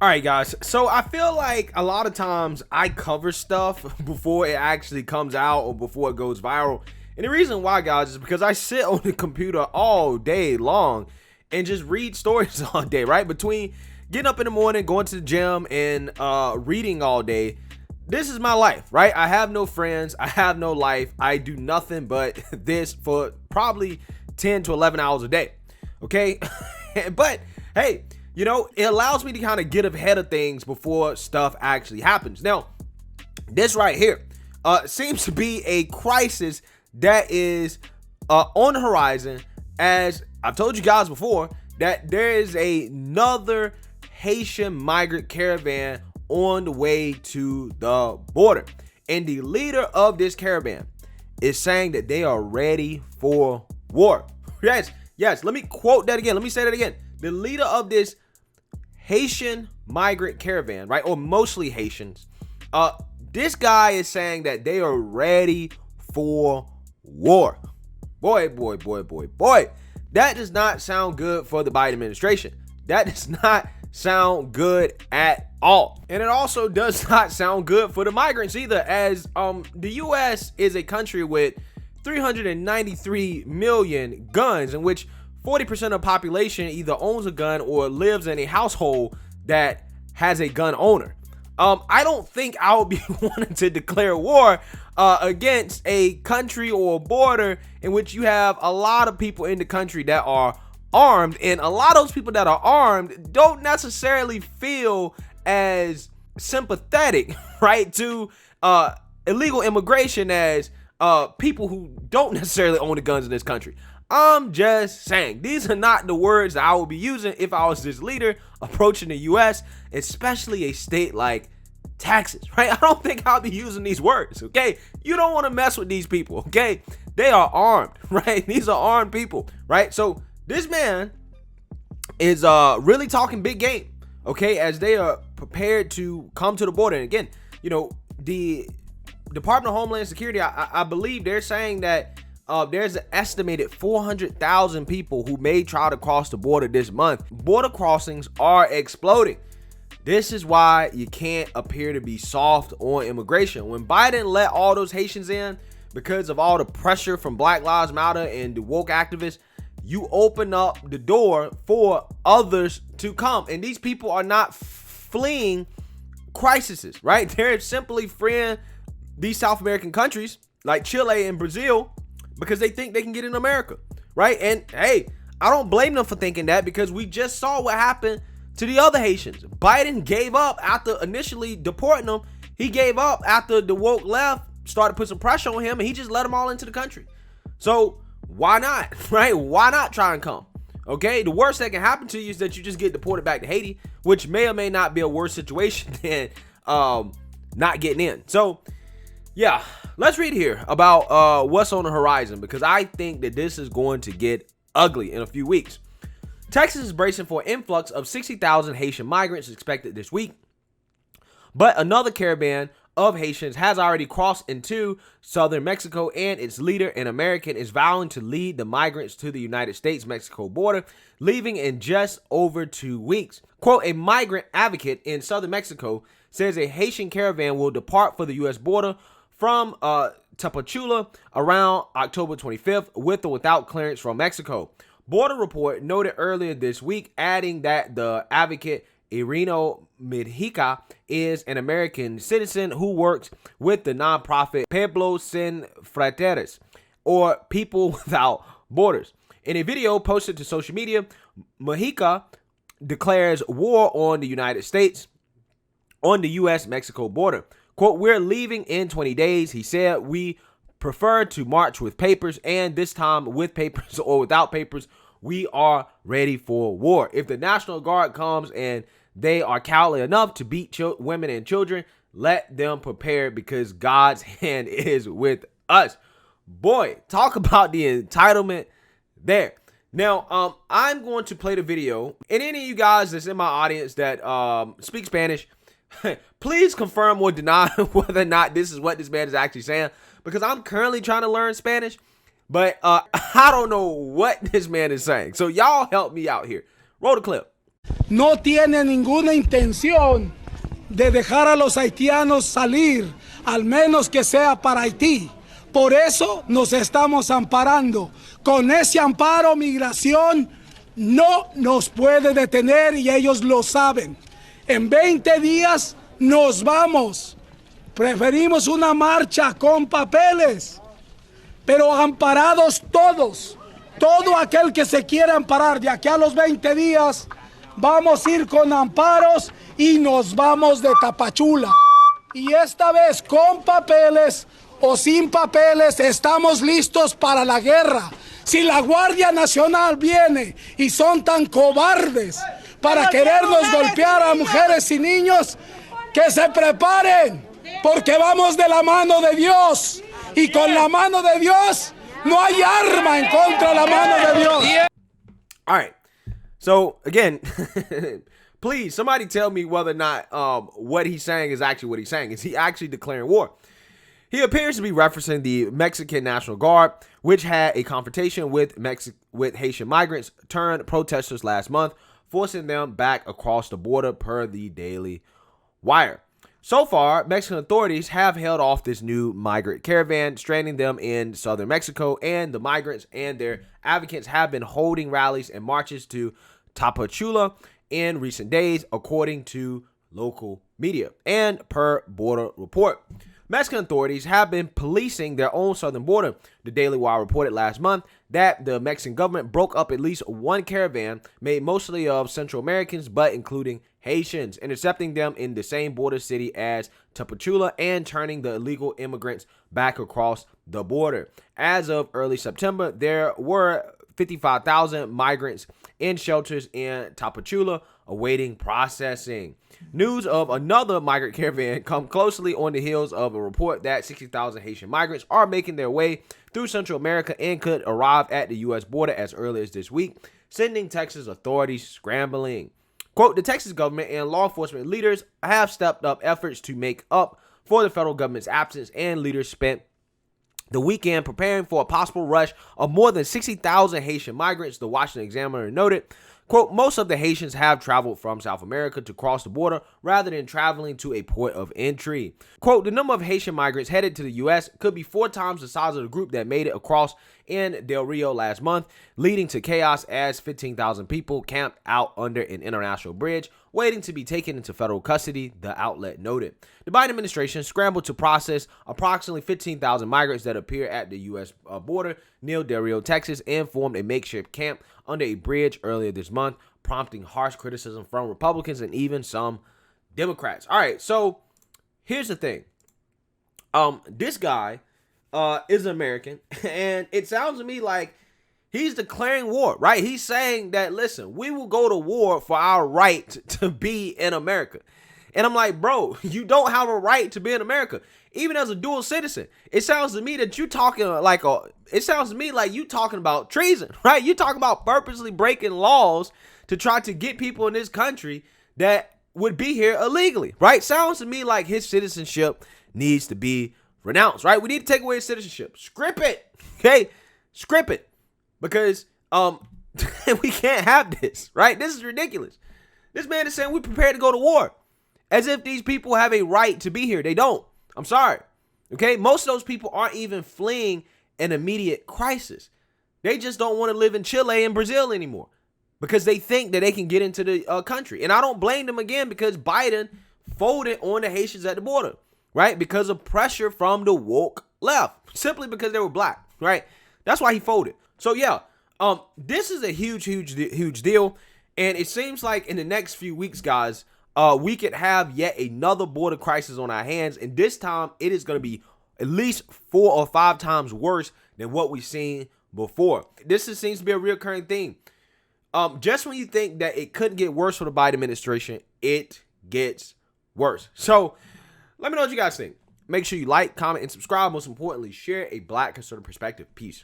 All right, guys. So I feel like a lot of times I cover stuff before it actually comes out or before it goes viral. And the reason why, guys, is because I sit on the computer all day long and just read stories all day, right? Between getting up in the morning, going to the gym, and reading all day, this is my life, right? I have no friends. I have no life. I do nothing but this for probably 10 to 11 hours a day, okay? But, hey, you know, it allows me to kind of get ahead of things before stuff actually happens. Now, this right here seems to be a crisis that is on the horizon. As I've told you guys before, that there is another Haitian migrant caravan on the way to the border. And the leader of this caravan is saying that they are ready for war. Yes, let me quote that again. Let me say that again. The leader of this Haitian migrant caravan, right, or mostly Haitians, this guy is saying that they are ready for war. Boy. That does not sound good for the Biden administration. That does not sound good at all. And it also does not sound good for the migrants either, as the US is a country with 393 million guns, in which 40% of the population either owns a gun or lives in a household that has a gun owner. I don't think I would be wanting to declare war against a country or a border in which you have a lot of people in the country that are armed, and a lot of those people that are armed don't necessarily feel as sympathetic, right, to illegal immigration as people who don't necessarily own the guns in this country. I'm just saying, these are not the words that I would be using if I was this leader approaching the U.S., especially a state like Texas, right? I don't think I'll be using these words, okay? You don't want to mess with these people, okay? They are armed, right? These are armed people, right? So this man is really talking big game, okay, as they are prepared to come to the border. And again, you know, the Department of Homeland Security, I believe they're saying that there's an estimated 400,000 people who may try to cross the border this month. Border crossings are exploding. This is why you can't appear to be soft on immigration. When Biden let all those Haitians in because of all the pressure from Black Lives Matter and the woke activists, you open up the door for others to come. And these people are not fleeing crises, right? They're simply freeing these South American countries like Chile and Brazil because they think they can get in America, right? And hey, I don't blame them for thinking that, because we just saw what happened to the other Haitians. Biden gave up after initially deporting them. He gave up after the woke left started put some pressure on him, and he just let them all into the country. So why not, right? Why not try and come? Okay, the worst that can happen to you is that you just get deported back to Haiti, which may or may not be a worse situation than not getting in. So yeah, let's read here about what's on the horizon, because I think that this is going to get ugly in a few weeks. Texas is bracing for an influx of 60,000 Haitian migrants expected this week, but another caravan of Haitians has already crossed into southern Mexico, and its leader, an American, is vowing to lead the migrants to the United States-Mexico border, leaving in just over 2 weeks. Quote, a migrant advocate in southern Mexico says a Haitian caravan will depart for the U.S. border from Tapachula around October 25th with or without clearance from Mexico. Border Report noted earlier this week, adding that the advocate Irineo Mujica is an American citizen who works with the nonprofit Pueblo Sin Fronteras, or People Without Borders. In a video posted to social media, Mujica declares war on the United States on the U.S.-Mexico border. Quote, we're leaving in 20 days, he said. We prefer to march with papers, and this time with papers or without papers, we are ready for war. If the National Guard comes and they are cowardly enough to beat women and children, let them prepare, because God's hand is with us. Boy, talk about the entitlement there. Now, I'm going to play the video, and any of you guys that's in my audience that speak Spanish, please confirm or deny whether or not this is what this man is actually saying, because I'm currently trying to learn Spanish, but I don't know what this man is saying. So y'all help me out here. Roll the clip. no tiene ninguna intención de dejar a los haitianos salir, al menos que sea para Haití. Por eso nos estamos amparando. Con ese amparo, migración no nos puede detener y ellos lo saben. En 20 días nos vamos. Preferimos una marcha con papeles, pero amparados todos. Todo aquel que se quiera amparar de aquí a los 20 días, vamos a ir con amparos y nos vamos de Tapachula. Y esta vez con papeles o sin papeles estamos listos para la guerra. Si la Guardia Nacional viene y son tan cobardes para querernos golpear a mujeres y niños, que se preparen, porque vamos de la mano de Dios. Y con la mano de Dios no hay arma en contra de la mano de Dios. All right. So again, please somebody tell me whether or not what he's saying is actually what he's saying. Is he actually declaring war? He appears to be referencing the Mexican National Guard, which had a confrontation with Haitian migrants turned protesters last month, forcing them back across the border per the Daily Wire. So far, Mexican authorities have held off this new migrant caravan, stranding them in southern Mexico, and the migrants and their advocates have been holding rallies and marches to Tapachula in recent days, according to local media and per border report. Mexican authorities have been policing their own southern border. The Daily Wire reported last month that the Mexican government broke up at least one caravan made mostly of Central Americans, but including Haitians, intercepting them in the same border city as Tapachula and turning the illegal immigrants back across the border. As of early September, there were 55,000 migrants in shelters in Tapachula awaiting processing. News of another migrant caravan come closely on the heels of a report that 60,000 Haitian migrants are making their way through Central America and could arrive at the U.S. border as early as this week, sending Texas authorities scrambling. Quote, the Texas government and law enforcement leaders have stepped up efforts to make up for the federal government's absence, and leaders spent the weekend preparing for a possible rush of more than 60,000 Haitian migrants, the Washington Examiner noted. Quote, most of the Haitians have traveled from South America to cross the border rather than traveling to a port of entry. Quote, the number of Haitian migrants headed to the U.S. could be 4 times the size of the group that made it across in Del Rio last month, leading to chaos as 15,000 people camped out under an international bridge, waiting to be taken into federal custody, the outlet noted. The Biden administration scrambled to process approximately 15,000 migrants that appear at the U.S. border near Del Rio, Texas, and formed a makeshift camp under a bridge earlier this month, prompting harsh criticism from Republicans and even some Democrats. All right, so here's the thing. This guy is American, and it sounds to me like he's declaring war, right? He's saying that, listen, we will go to war for our right to be in America. And I'm like, bro, you don't have a right to be in America. Even as a dual citizen, it sounds to me that you talking like you talking about treason, right? You talking about purposely breaking laws to try to get people in this country that would be here illegally, right? Sounds to me like his citizenship needs to be renounced, right? We need to take away his citizenship. Script it, okay? Script it, because we can't have this, right? This is ridiculous. This man is saying we're prepared to go to war, as if these people have a right to be here. They don't. I'm sorry. Okay? Most of those people aren't even fleeing an immediate crisis. They just don't want to live in Chile and Brazil anymore because they think that they can get into the country. And I don't blame them again, because Biden folded on the Haitians at the border, right? Because of pressure from the woke left, simply because they were black, right? That's why he folded. So yeah, this is a huge deal. And it seems like in the next few weeks, guys, we could have yet another border crisis on our hands, and this time it is going to be at least 4 or 5 times worse than what we've seen before. This seems to be a recurring theme. Just when you think that it couldn't get worse for the Biden administration, it gets worse. So let me know what you guys think. Make sure you like, comment, and subscribe. Most importantly, share a Black conservative perspective. Peace.